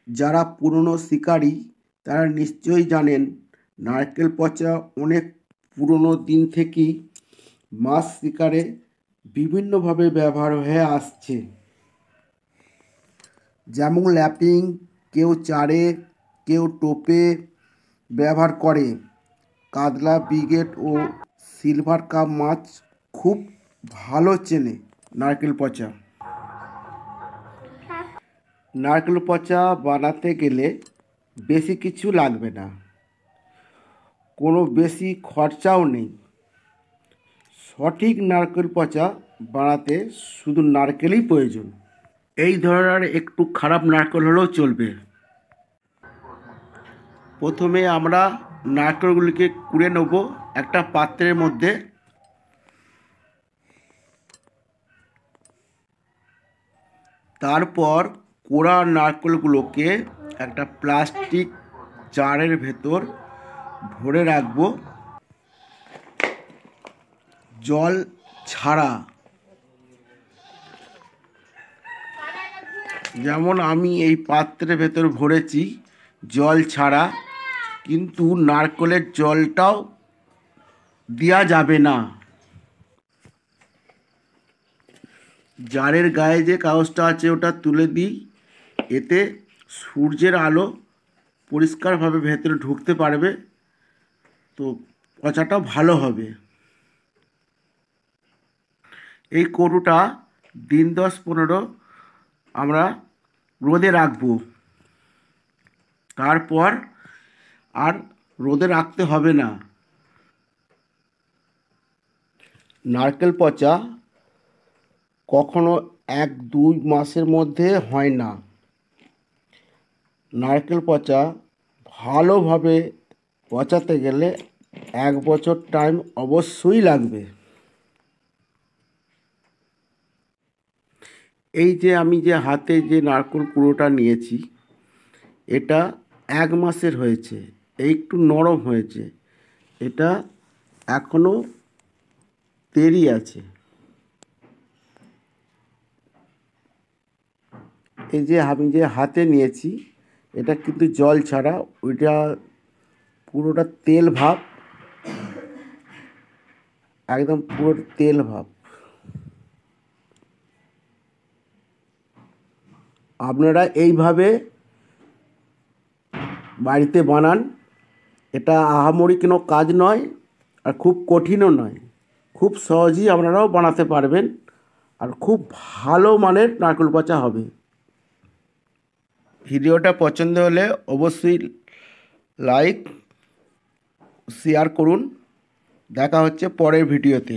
যারা পুরনো শিকারী তারা নিশ্চয়ই জানেন নারকেল পচা অনেক পুরনো দিন থেকেই মাছ শিকারে বিভিন্নভাবে ব্যবহার হয়ে আসছে। যেমন ল্যাপিং, কেউ চারে, কেউ টোপে ব্যবহার করে। কাতলা, ব্রিগেড ও সিলভার কাপ মাছ খুব ভালো চেনে নারকেল পচা। নারকেল পচা বানাতে গেলে বেশি কিছু লাগবে না, কোনো বেশি খরচাও নেই। সঠিক নারকেল পচা বানাতে শুধু নারকেলই প্রয়োজন। এই ধরনের একটু খারাপ নারকেল হলেও চলবে। প্রথমে আমরা নারকেলগুলিকে কুড়ে নেব একটা পাত্রের মধ্যে। তারপর কোড়া নারকেলগুলোকে একটা প্লাস্টিক জারের ভেতর ভরে রাখব, জল ছাড়া। যেমন আমি এই পাত্রের ভেতর ভরেছি জল ছাড়া, কিন্তু নারকেলের জলটাও দেওয়া যাবে না। জারের গায়ে যে কাগজটা আছে ওটা তুলে দিই, এতে সূর্যের আলো পরিষ্কারভাবে ভেতরে ঢুকতে পারবে, তো পচাটা ভালো হবে। এই কৌটোটা দিন 10-15 আমরা রোদে রাখবো। তারপর আর রোদে রাখতে হবে না। নারকেল পচা কখনো 1-2 মাসের মধ্যে হয় না। নারকেল পচা ভালোভাবে পচাতে গেলে 1 বছর টাইম অবশ্যই লাগবে। এই যে আমি যে হাতে যে নারকেল কুড়োটা নিয়েছি, এটা 1 মাসের হয়েছে, একটু নরম হয়েছে, এটা এখনো দেরি আছে। এই যে আমি যে হাতে নিয়েছি এটা কিন্তু জল ছাড়া, ওইটা পুরোটা তেল ভাব, একদম পুরো তেল ভাব। আপনারা এইভাবে বাড়িতে বানান। এটা আহামরি কোনো কাজ নয়, আর খুব কঠিনও নয়। খুব সহজেই আপনারাও বানাতে পারবেন, আর খুব ভালো মানের নারকেল পচা হবে। ভিডিওটা পছন্দ হলে অবশ্যই লাইক শেয়ার করুন। দেখা হচ্ছে পরের ভিডিওতে।